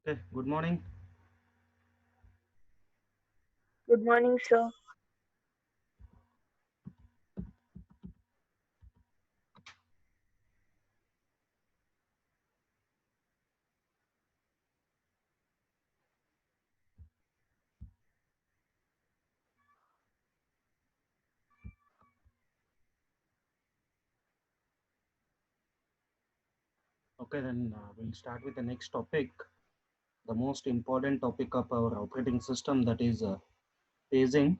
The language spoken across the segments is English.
Okay, good morning. Good morning, sir. Okay, then we'll start with the next topic, the most important topic of our operating system, that is paging.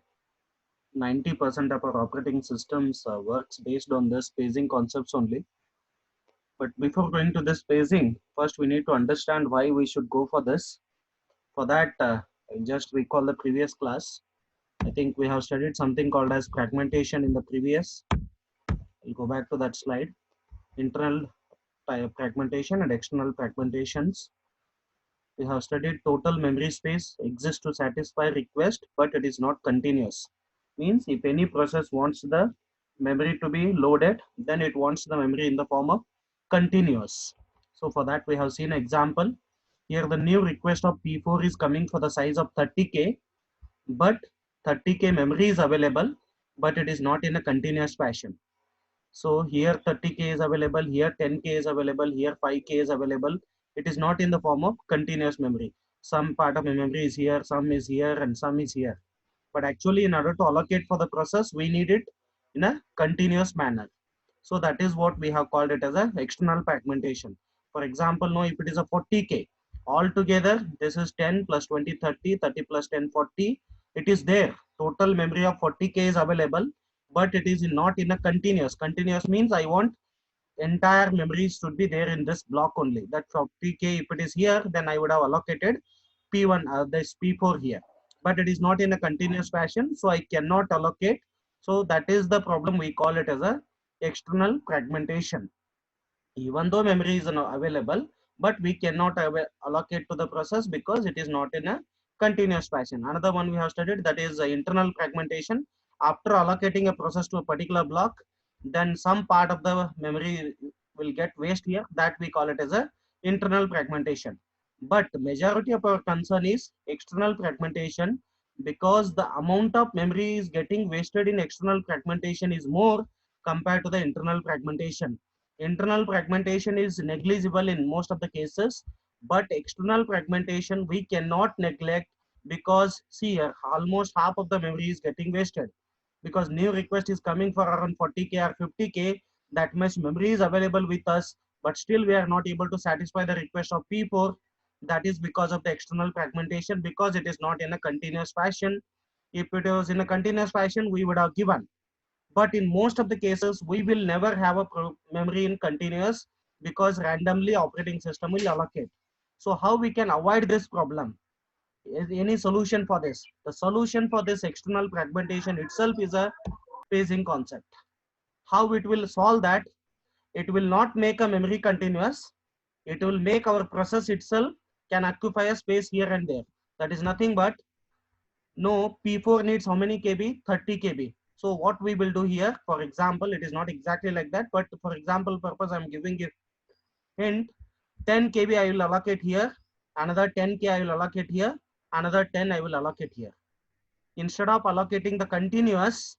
90% of our operating systems works based on this paging concepts only. But before going to this paging, first we need to understand why we should go for this. For that, I'll just recall the previous class. I think we have studied something called as fragmentation in the previous. I'll go back to that slide. Internal fragmentation and external fragmentations. We have studied total memory space exists to satisfy request, but it is not continuous. Means if any process wants the memory to be loaded, then it wants the memory in the form of continuous. So for that we have seen example. Here the new request of P4 is coming for the size of 30K, but 30K memory is available, but it is not in a continuous fashion. So here 30K is available, here 10K is available, here 5K is available. It is not in the form of continuous memory. Some part of the memory is here, some is here, and some is here. But actually, in order to allocate for the process, we need it in a continuous manner. So that is what we have called it as a external fragmentation. For example, no, if it is a 40K, altogether, this is 10 plus 20, 30, 30 plus 10, 40. It is there. Total memory of 40K is available, but it is not in a continuous. Continuous means I want entire memories should be there in this block only. That 40K, if it is here, then I would have allocated P1, this P4 here. But it is not in a continuous fashion, so I cannot allocate. So that is the problem. We call it as a external fragmentation. Even though memory is available, but we cannot allocate to the process because it is not in a continuous fashion. Another one we have studied, that is internal fragmentation. After allocating a process to a particular block, then some part of the memory will get waste here, that we call it as a internal fragmentation. But majority of our concern is external fragmentation, because the amount of memory is getting wasted in external fragmentation is more compared to the internal fragmentation. Internal fragmentation is negligible in most of the cases, but external fragmentation we cannot neglect, because see here, almost half of the memory is getting wasted, because new request is coming for around 40K or 50K. That much memory is available with us, but still we are not able to satisfy the request of P4. That is because of the external fragmentation, because it is not in a continuous fashion. If it was in a continuous fashion, we would have given, but in most of the cases we will never have a memory in continuous, because randomly operating system will allocate. So how we can avoid this problem? Is any solution for this? The solution for this external fragmentation itself is a phasing concept. How it will solve that? It will not make a memory continuous. It will make our process itself can occupy a space here and there. That is nothing but, no, P4 needs how many KB? 30 KB. So what we will do here, for example, it is not exactly like that, but for example purpose, I'm giving you hint. 10 KB I will allocate here, another 10K I will allocate here, another 10 I will allocate here. Instead of allocating the continuous,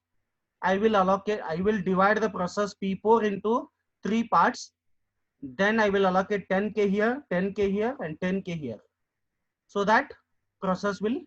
I will divide the process P4 into 3 parts. Then I will allocate 10K here, 10K here, and 10K here, so that process will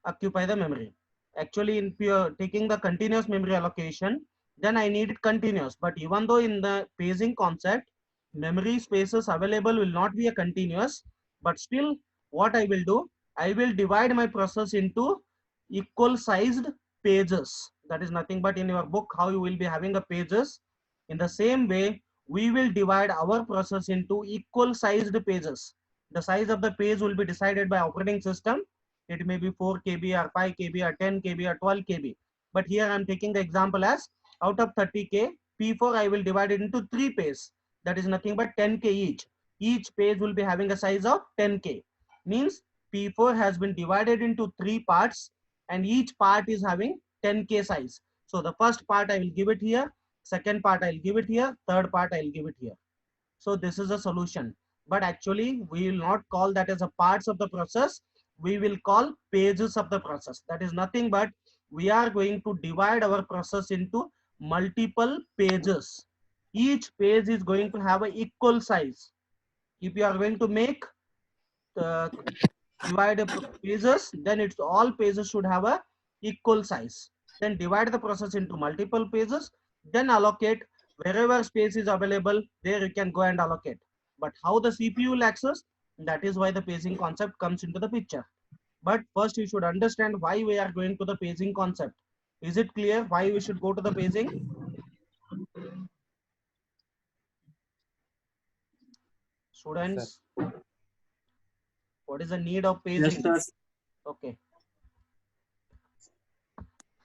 occupy the memory. Actually, in taking the continuous memory allocation, then I need it continuous. But even though in the phasing concept, memory spaces available will not be a continuous, but still what I will do, I will divide my process into equal sized pages. That is nothing but in your book, how you will be having a pages. In the same way, we will divide our process into equal sized pages. The size of the page will be decided by operating system. It may be 4 KB or 5 KB or 10 KB or 12 KB. But here I'm taking the example as, out of 30K, P4 I will divide it into 3 pages. That is nothing but 10K each. Each page will be having a size of 10K. Means P4 has been divided into 3 parts, and each part is having 10K size. So the first part I will give it here, second part I'll give it here, third part I'll give it here. So this is a solution, but actually we will not call that as a parts of the process. We will call pages of the process. That is nothing but we are going to divide our process into multiple pages. Each page is going to have an equal size. If you are going to make the divide pages, then it's all pages should have a equal size. Then divide the process into multiple pages, then allocate wherever space is available, there you can go and allocate. But how the CPU will access, that is why the paging concept comes into the picture. But first you should understand why we are going to the paging concept. Is it clear why we should go to the paging? Sir. Students, what is the need of Yes, paging? sir. Okay.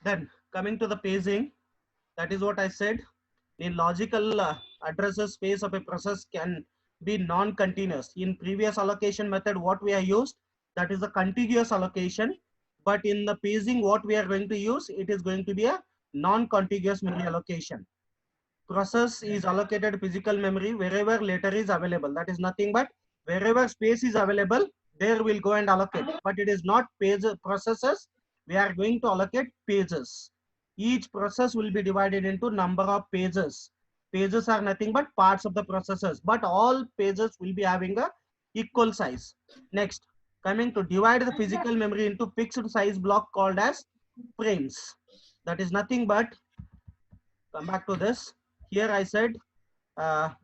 Then coming to the paging, that is what I said. In logical addresses, space of a process can be non-continuous. In previous allocation method, what we have used, that is a contiguous allocation. But in the paging, what we are going to use, it is going to be a non-contiguous memory allocation. Process is allocated physical memory wherever later is available. That is nothing but wherever space is available, there will go and allocate. But it is not page processes. We are going to allocate pages. Each process will be divided into number of pages. Pages are nothing but parts of the processes, but all pages will be having a equal size. Next, coming to divide the physical memory into fixed size block called as frames. That is nothing but, come back to this. Here I said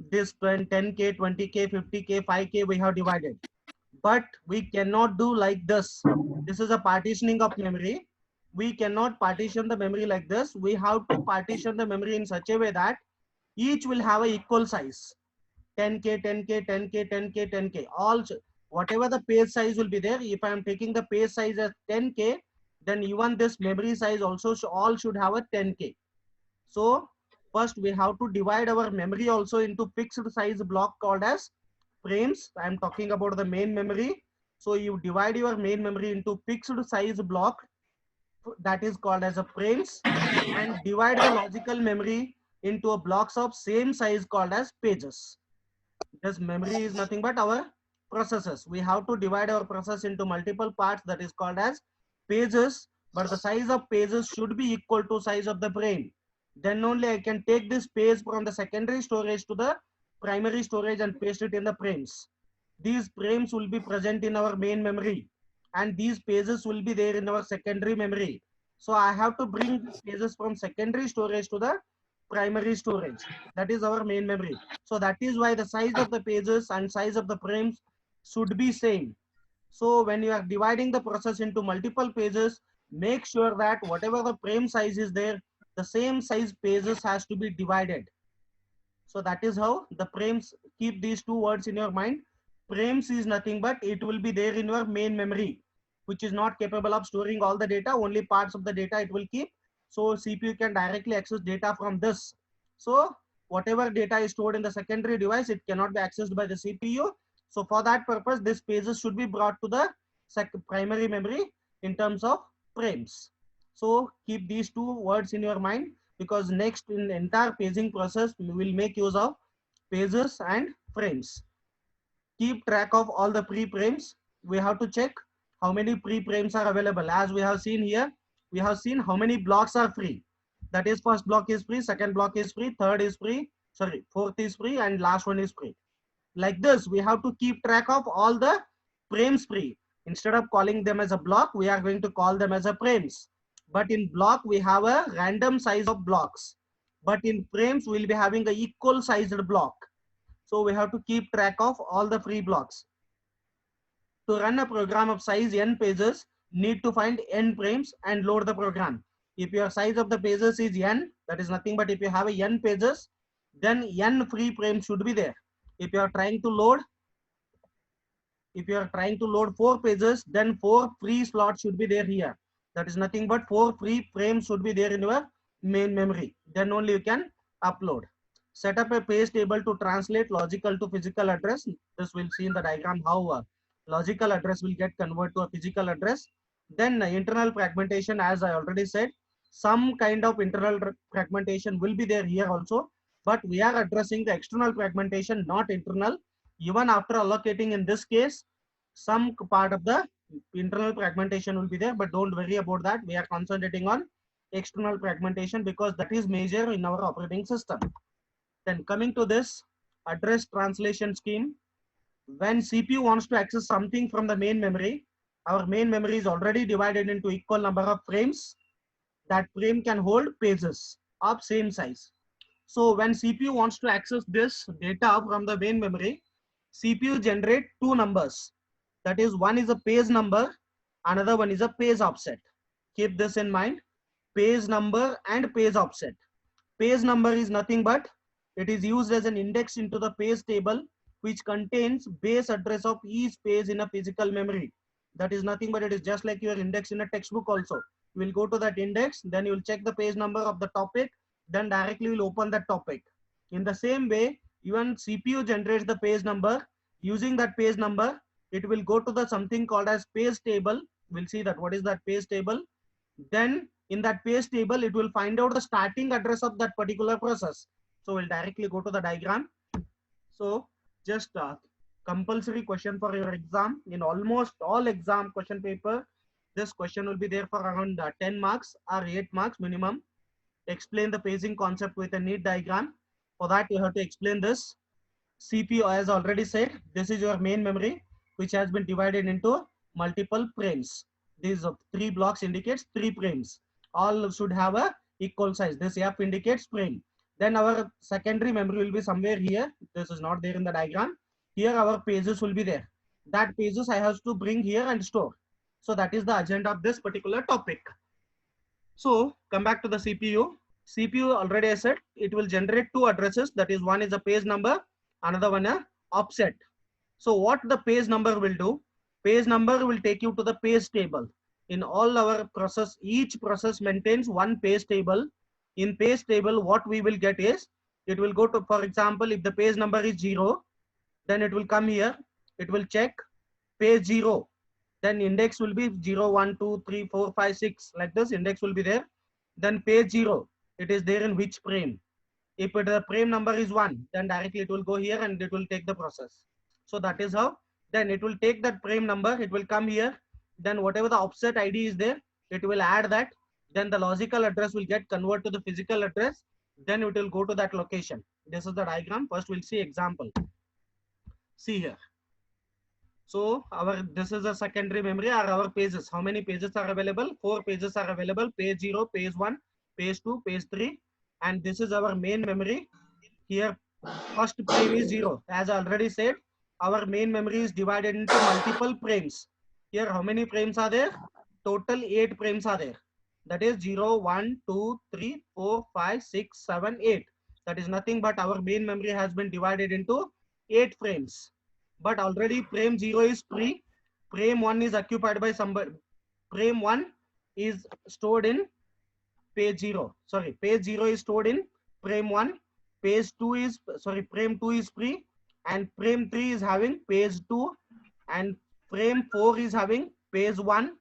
this 10K, 20K, 50K, 5K we have divided. But we cannot do like this. This is a partitioning of memory. We cannot partition the memory like this. We have to partition the memory in such a way that each will have a equal size. 10K, 10K, 10K, 10K, 10K. All whatever the page size will be there. If I am taking the page size as 10K, then even this memory size also all should have a 10K. So first we have to divide our memory also into fixed size block called as frames. I am talking about the main memory. So you divide your main memory into fixed size block, that is called as a frames, and divide the logical memory into a blocks of same size called as pages. This memory is nothing but our processes. We have to divide our process into multiple parts, that is called as pages, but the size of pages should be equal to size of the frame. Then only I can take this page from the secondary storage to the primary storage and paste it in the frames. These frames will be present in our main memory and these pages will be there in our secondary memory. So I have to bring these pages from secondary storage to the primary storage. That is our main memory. So that is why the size of the pages and size of the frames should be same. So when you are dividing the process into multiple pages, make sure that whatever the frame size is there, the same size pages has to be divided. So that is how the frames, keep these two words in your mind. Frames is nothing but it will be there in your main memory, which is not capable of storing all the data, only parts of the data it will keep. So CPU can directly access data from this. So whatever data is stored in the secondary device, it cannot be accessed by the CPU. So for that purpose, these pages should be brought to the primary memory in terms of frames. So keep these two words in your mind, because next in the entire paging process, we will make use of pages and frames. Keep track of all the pre-frames. We have to check how many pre-frames are available. As we have seen here, we have seen how many blocks are free. That is, first block is free, second block is free, third is free, sorry, fourth is free, and last one is free. Like this, we have to keep track of all the frames free. Instead of calling them as a block, we are going to call them as a frames. But in block, we have a random size of blocks. But in frames, we'll be having a equal sized block. So we have to keep track of all the free blocks. To run a program of size n pages, need to find n frames and load the program. If your size of the pages is n, that is nothing but if you have a n pages, then n free frames should be there. If you are trying to load 4 pages, then 4 free slots should be there here. That is nothing but 4 free frames should be there in your main memory. Then only you can upload. Set up a page table to translate logical to physical address. This we'll see in the diagram how logical address will get converted to a physical address. Then internal fragmentation, as I already said, some kind of internal fragmentation will be there here also, but we are addressing the external fragmentation, not internal. Even after allocating in this case, some part of the internal fragmentation will be there, but don't worry about that. We are concentrating on external fragmentation because that is major in our operating system. Then coming to this address translation scheme, when CPU wants to access something from the main memory, our main memory is already divided into equal number of frames. That frame can hold pages of same size. So when CPU wants to access this data from the main memory, CPU generate two numbers. That is, one is a page number, another one is a page offset. Keep this in mind, page number and page offset. Page number is nothing but it is used as an index into the page table, which contains base address of each page in a physical memory. That is nothing but it is just like your index in a textbook also. You will go to that index, then you will check the page number of the topic, then directly will open that topic. In the same way, even CPU generates the page number. Using that page number, it will go to the something called as page table. We'll see that what is that page table. Then in that page table, it will find out the starting address of that particular process. So we'll directly go to the diagram. So just compulsory question for your exam. In almost all exam question paper, this question will be there for around 10 marks or 8 marks minimum. Explain the paging concept with a neat diagram. For that, you have to explain this. CPU, as already said, this is your main memory, which has been divided into multiple frames. These 3 blocks indicates 3 frames. All should have a equal size. This F indicates frame. Then our secondary memory will be somewhere here. This is not there in the diagram. Here our pages will be there. That pages I have to bring here and store. So that is the agenda of this particular topic. So come back to the CPU. CPU already I said it will generate two addresses. That is, one is a page number, another one a offset. So what the page number will do? Page number will take you to the page table. In all our process, each process maintains one page table. In page table, what we will get is, it will go to, for example, if the page number is 0, then it will come here. It will check page 0. Then index will be 0, 1, 2, 3, 4, 5, 6. Like this, index will be there. Then page 0, it is there in which frame. If the frame number is 1, then directly it will go here and it will take the process. So that is how. Then it will take that frame number, it will come here. Then whatever the offset ID is there, it will add that. Then the logical address will get converted to the physical address. Then it will go to that location. This is the diagram. First we'll see example. See here. So this is a secondary memory or our pages. How many pages are available? 4 pages are available. Page 0, page 1, page 2, page 3. And this is our main memory. Here first frame is 0. As I already said, our main memory is divided into multiple frames. Here how many frames are there? Total 8 frames are there. That is 0, 1, 2, 3, 4, 5, 6, 7, 8. That is nothing but our main memory has been divided into 8 frames. But already frame 0 is free. Frame 1 is occupied by somebody. Frame 1 is stored in page 0. Sorry, page 0 is stored in frame 1. Page 2 is, sorry, frame 2 is free. And frame 3 is having page 2. And frame 4 is having page 1.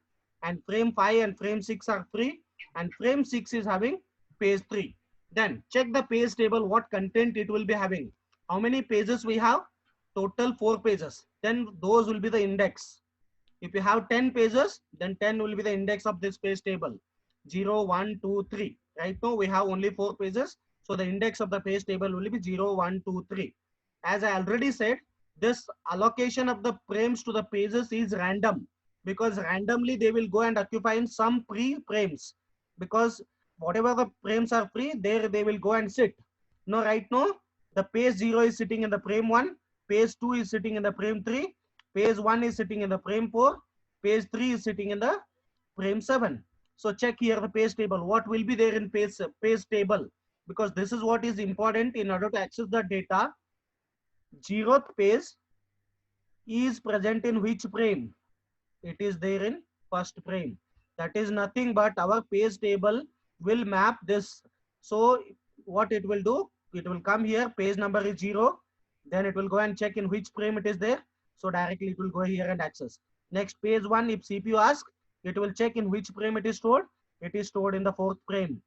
And frame 5 and frame 6 are free. And frame 6 is having page 3. Then check the page table, what content it will be having. How many pages we have? Total 4 pages. Then those will be the index. If you have 10 pages, then 10 will be the index of this page table. 0, 1, 2, 3. Right now we have only 4 pages. So the index of the page table will be 0, 1, 2, 3. As I already said, this allocation of the frames to the pages is random, because randomly they will go and occupy in some free frames, because whatever the frames are free, there they will go and sit. Now right now the page 0 is sitting in the frame 1, page 2 is sitting in the frame 3, page 1 is sitting in the frame 4, page 3 is sitting in the frame 7. So check here the page table. What will be there in page table? Because this is what is important in order to access the data. 0th page is present in which frame? It is there in first frame. That is nothing but our page table will map this. So what it will do? It will come here, page number is 0. Then it will go and check in which frame it is there. So directly it will go here and access. Next, page 1, if CPU asks, it will check in which frame it is stored. It is stored in the 4th frame.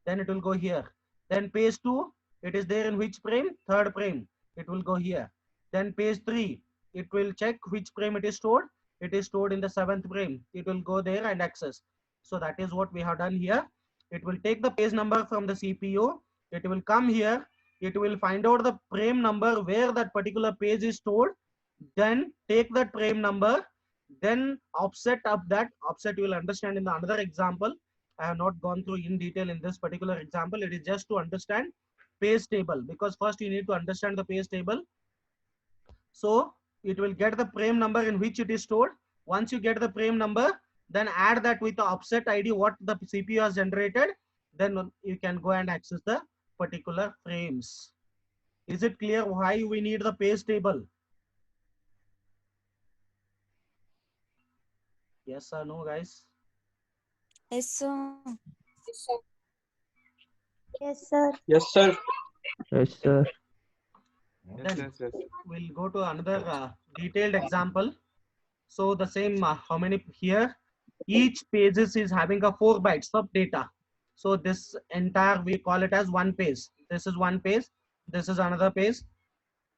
Then it will go here. Then page 2, it is there in which frame? 3rd frame. It will go here. Then page 3, it will check which frame it is stored. It is stored in the 7th frame. It will go there and access. So that is what we have done here. It will take the page number from the CPU. It will come here. It will find out the frame number where that particular page is stored. Then take that frame number. Then offset of that. Offset you will understand in the another example. I have not gone through in detail in this particular example. It is just to understand page table, because first you need to understand the page table. So it will get the frame number in which it is stored. Once you get the frame number, then add that with the offset ID what the CPU has generated. Then you can go and access the particular frames. Is it clear why we need the page table? Yes or no, guys? Yes, sir. Yes, sir. Yes, sir. Yes, sir. Then we'll go to another detailed example. So the same, how many here? Each pages is having a 4 bytes of data. So this entire, we call it as one page. This is one page. This is another page.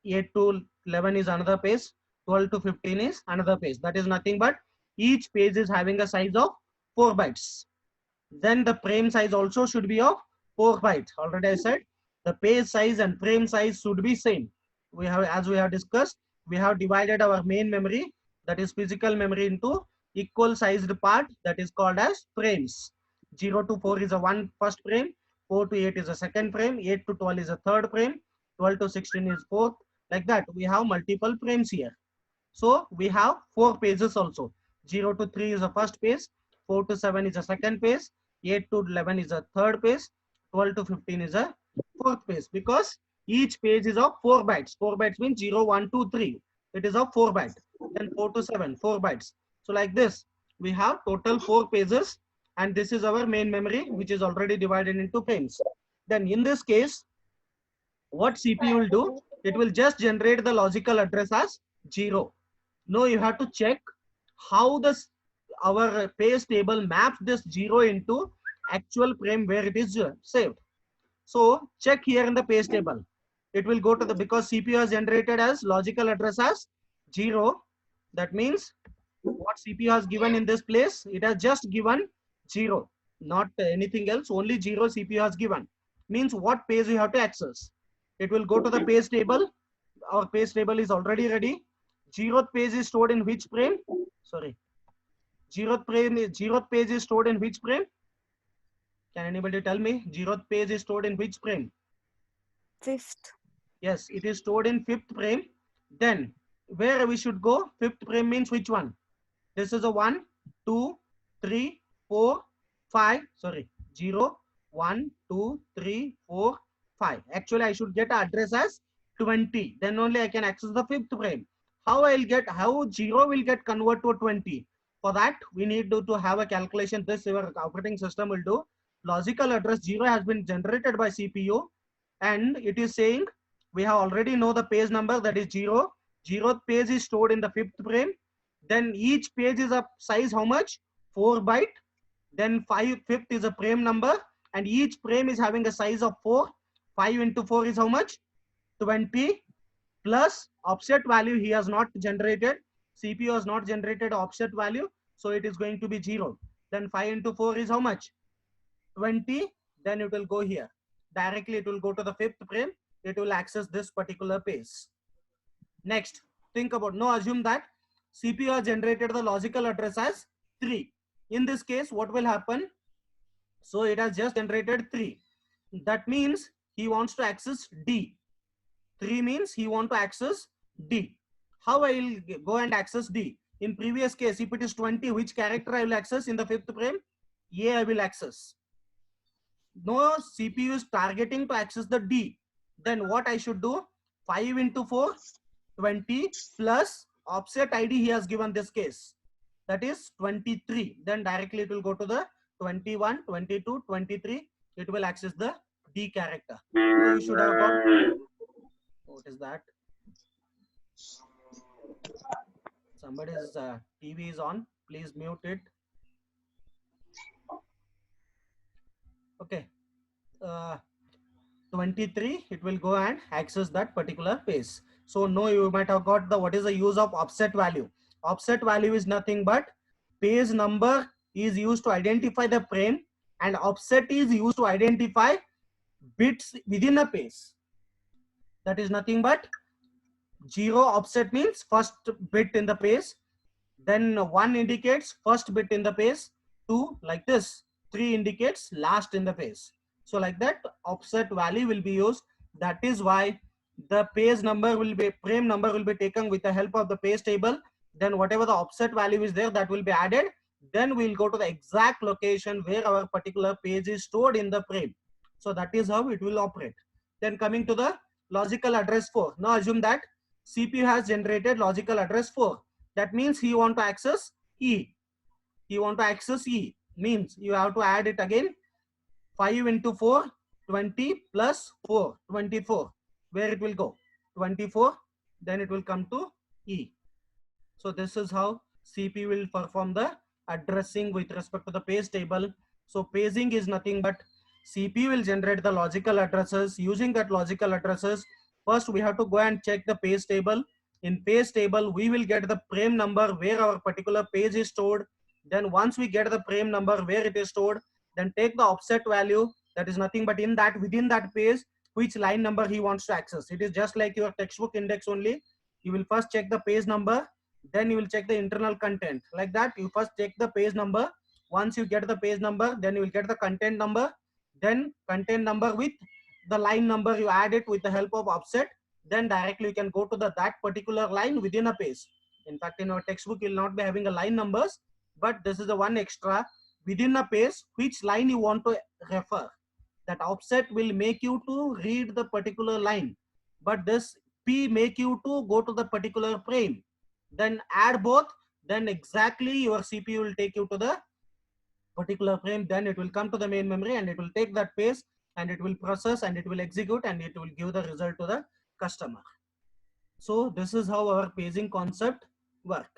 8 to 11 is another page. 12 to 15 is another page. That is nothing but each page is having a size of 4 bytes. Then the frame size also should be of 4 bytes. Already I said the page size and frame size should be same. We have, as we have discussed, we have divided our main memory, that is physical memory, into equal sized part, that is called as frames. 0 to 4 is a first frame, 4 to 8 is the second frame, 8 to 12 is the third frame, 12 to 16 is fourth. Like that, we have multiple frames here. So we have 4 pages also. 0 to 3 is the first page, 4 to 7 is the second page, 8 to 11 is the third page, 12 to 15 is the fourth page, because each page is of 4 bytes. 4 bytes means 0, 1, 2, 3. It is of 4 bytes. Then 4 to 7, 4 bytes. So like this, we have total 4 pages, and this is our main memory, which is already divided into frames. Then in this case, what CPU will do? It will just generate the logical address as 0. Now you have to check how our page table maps this 0 into actual frame where it is saved. So check here in the page table. It will go to the, because CPU has generated as logical address as 0. That means what CPU has given in this place, it has just given 0, not anything else, only 0 CPU has given. Means what page you have to access. It will go to the page table. Our page table is already ready. 0th page is stored in which frame? Sorry. 0th page is stored in which frame? Can anybody tell me? 0th page is stored in which frame? 5th. Yes, it is stored in 5th frame. Then where we should go? 5th frame means which one? This is a 1, 2, 3, 4, 5. Sorry, 0, 1, 2, 3, 4, 5. Actually, I should get an address as 20. Then only I can access the 5th frame. How 0 will get converted to 20? For that, we need to have a calculation. This your operating system will do. Logical address 0 has been generated by CPU, and it is saying we have already know the page number, that is 0. 0th page is stored in the 5th frame. Then each page is of size how much? 4 byte. Then 5th is a frame number, and each frame is having a size of 4. 5 into 4 is how much? 20 plus offset value he has not generated. CPU has not generated offset value, so it is going to be 0. Then 5 into 4 is how much? 20. Then it will go here. Directly it will go to the 5th frame. It will access this particular page. Next, think about, now assume that CPU has generated the logical address as 3. In this case, what will happen? So it has just generated 3. That means he wants to access D. 3 means he wants to access D. How I will go and access D? In previous case, if it is 20, which character I will access in the 5th frame? A I will access. No, CPU is targeting to access the D. Then what I should do? 5 into 4, 20 plus offset ID he has given this case. That is 23. Then directly it will go to the 21, 22, 23. It will access the D character. So you should have got, what is that? Somebody's TV is on. Please mute it. Okay. 23, it will go and access that particular page. So no, you might have got the, what is the use of offset value? Offset value is nothing but page number is used to identify the frame, and offset is used to identify bits within a page. That is nothing but 0 offset means first bit in the page. Then 1 indicates first bit in the page. 2 like this. 3 indicates last in the page. So like that, offset value will be used. That is why the page number will be, frame number will be taken with the help of the page table. Then whatever the offset value is there, that will be added. Then we'll go to the exact location where our particular page is stored in the frame. So that is how it will operate. Then coming to the logical address 4. Now assume that CPU has generated logical address 4. That means he want to access E. He want to access E. Means you have to add it again. 5 into 4, 20 plus 4, 24. Where it will go? 24. Then it will come to E. So this is how CPU will perform the addressing with respect to the page table. So paging is nothing but CPU will generate the logical addresses. Using that logical addresses, first we have to go and check the page table. In page table, we will get the frame number where our particular page is stored. Then once we get the frame number where it is stored, then take the offset value, that is nothing but in that, within that page, which line number he wants to access. It is just like your textbook index only. You will first check the page number, then you will check the internal content. Like that, you first check the page number. Once you get the page number, then you will get the content number. then content number with the line number, you add it with the help of offset, then directly you can go to that particular line within a page. In fact, in our textbook, you will not be having a line numbers, but this is the one extra within a page, which line you want to refer. That offset will make you to read the particular line, but this P make you to go to the particular frame. Then add both, then exactly your CPU will take you to the particular frame, then it will come to the main memory and it will take that page and it will process and it will execute and it will give the result to the customer. So this is how our paging concept work.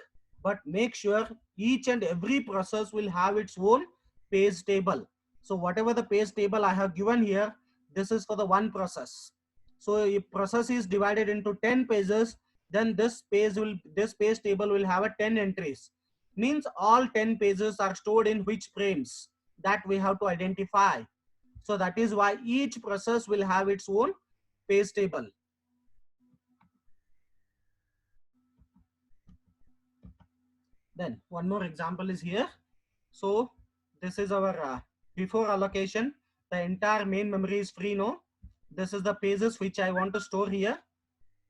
But make sure each and every process will have its own page table. So whatever the page table I have given here, this is for the one process. So if process is divided into 10 pages, then this page table will have a 10 entries. Means all 10 pages are stored in which frames, that we have to identify. So that is why each process will have its own page table. Then one more example is here. So this is our before allocation, the entire main memory is free. No, this is the pages which I want to store here.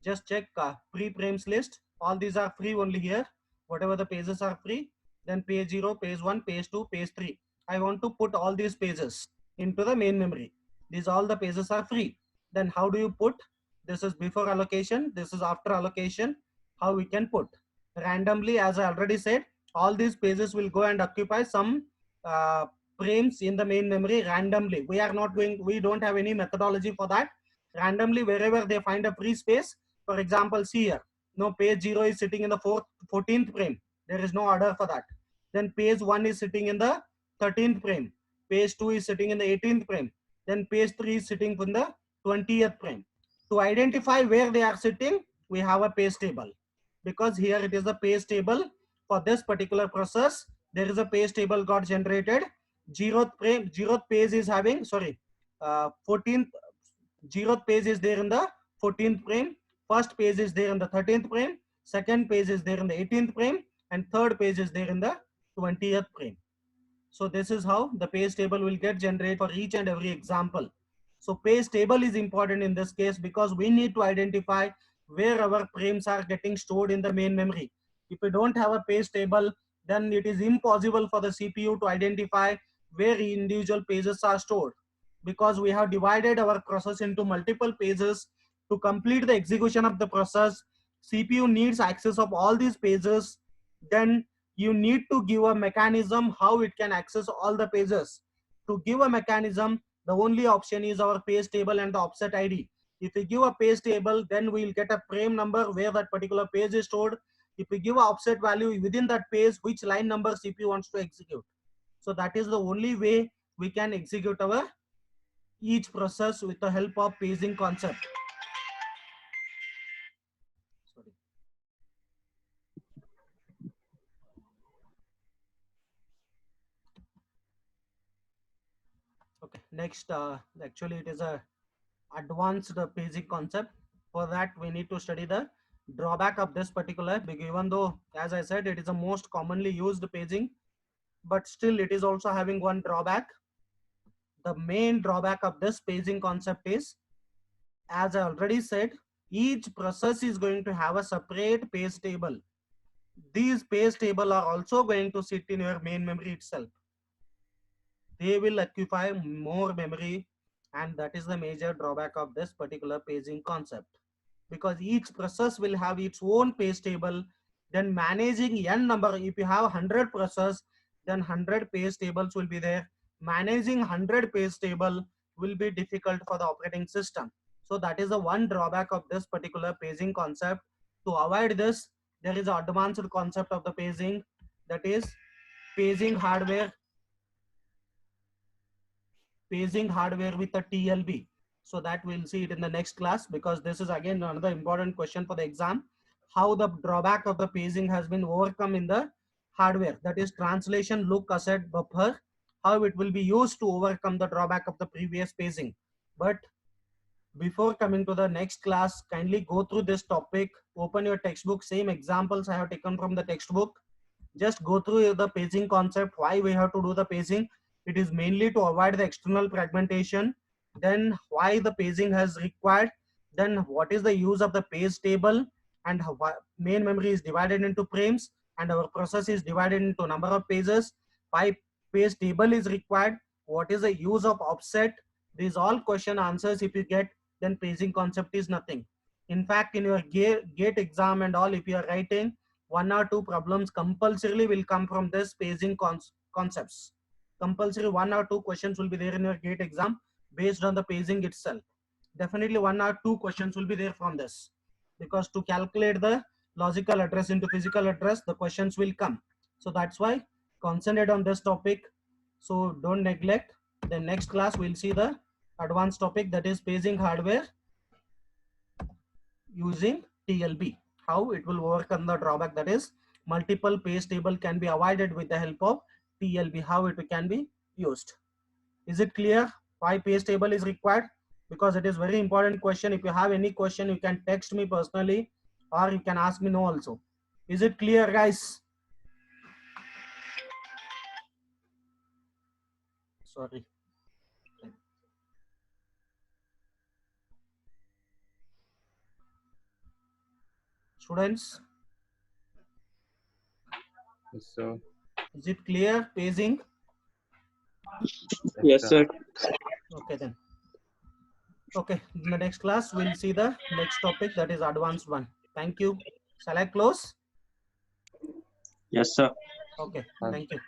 Just check free frames list. All these are free only here. Whatever the pages are free. Then page 0, page 1, page 2, page 3. I want to put all these pages into the main memory. These all the pages are free. Then how do you put? This is before allocation. This is after allocation. How we can put? Randomly, as I already said, all these pages will go and occupy some frames in the main memory randomly. We don't have any methodology for that. Randomly, wherever they find a free space, for example, see here, no, page 0 is sitting in the 14th frame. There is no order for that. Then page 1 is sitting in the 13th frame. Page 2 is sitting in the 18th frame. Then page 3 is sitting in the 20th frame. To identify where they are sitting, we have a page table. Because here it is a page table for this particular process. There is a page table got generated. 0th page is having, 14th, 0th page is there in the 14th frame. First page is there in the 13th frame. Second page is there in the 18th frame. And third page is there in the 20th frame. So this is how the page table will get generated for each and every example. So page table is important in this case because we need to identify where our frames are getting stored in the main memory. If we don't have a page table, then it is impossible for the CPU to identify where individual pages are stored, because we have divided our process into multiple pages. To complete the execution of the process, CPU needs access of all these pages. Then you need to give a mechanism how it can access all the pages. To give a mechanism, the only option is our page table and the offset ID. If we give a page table, then we will get a frame number where that particular page is stored. If we give an offset value within that page, which line number CPU wants to execute. So that is the only way we can execute our each process with the help of paging concept. Sorry. Okay, next, actually it is a advanced paging concept. For that, we need to study the drawback of this particular, even though, as I said, it is the most commonly used paging, but still it is also having one drawback. The main drawback of this paging concept is, as I already said, each process is going to have a separate page table. These page table are also going to sit in your main memory itself. They will occupy more memory, and that is the major drawback of this particular paging concept, because each process will have its own page table. Then managing n number, if you have 100 process, then 100 page tables will be there. Managing 100 page table will be difficult for the operating system. So that is the one drawback of this particular paging concept. To avoid this, there is an advanced concept of the paging, that is paging hardware with a TLB. So that we'll see it in the next class, because this is again another important question for the exam. How the drawback of the paging has been overcome in the hardware, that is translation look asset buffer, how it will be used to overcome the drawback of the previous paging. But before coming to the next class, kindly go through this topic, open your textbook, same examples I have taken from the textbook. Just go through the paging concept, why we have to do the paging. It is mainly to avoid the external fragmentation. Then why the paging has required. Then what is the use of the page table, and main memory is divided into frames and our process is divided into number of pages. Why page table is required. What is the use of offset. These all question answers if you get, then paging concept is nothing. In fact, in your gate exam and all, if you are writing, 1 or 2 problems compulsorily will come from this paging concepts. Compulsory 1 or 2 questions will be there in your gate exam based on the paging itself. Definitely 1 or 2 questions will be there from this, because to calculate the logical address into physical address, the questions will come. So that's why concentrate on this topic. So don't neglect. The next class we'll see the advanced topic, that is paging hardware using TLB. How it will work on the drawback, that is multiple page table can be avoided with the help of TLB. How it can be used. Is it clear why page table is required? Because it is very important question. If you have any question, you can text me personally or you can ask me now also. Is it clear, guys? Sorry. Students, Yes, sir. is it clear paging? Yes, sir. Okay then. Okay, in the next class we'll see the next topic, that is advanced one. Thank you. Shall I close? Yes, sir. Okay, thank you.